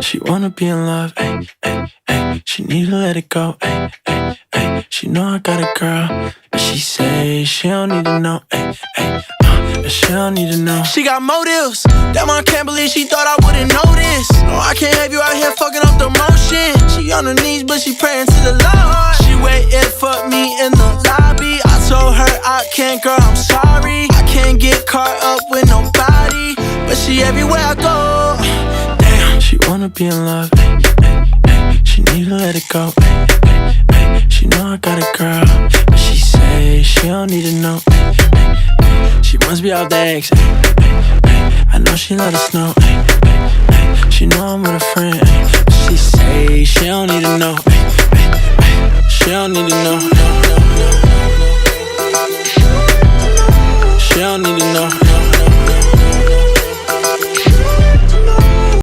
She wanna be in love, ay, ay, ay. She need to let it go, ay, ay, ay. She know I got a girl, but she say she don't need to know, ay, ay. She don't need to know. She got motives, damn I can't believe she thought I wouldn't notice. No, I can't have you out here fucking up the motion. She on her knees, but she praying to the Lord. She waited for me in the lobby. I told her I can't, girl, I'm sorry. I can't get caught up with nobody, but she everywhere I go. Damn, she wanna be in love, ay, ay, ay. She need to let it go, ay, ay, ay. She know I got a girl, but she say she don't need to know, ay, ay, ay. She must be out the X, ay, ay, ay. I know she love the snow, ay, ay, ay.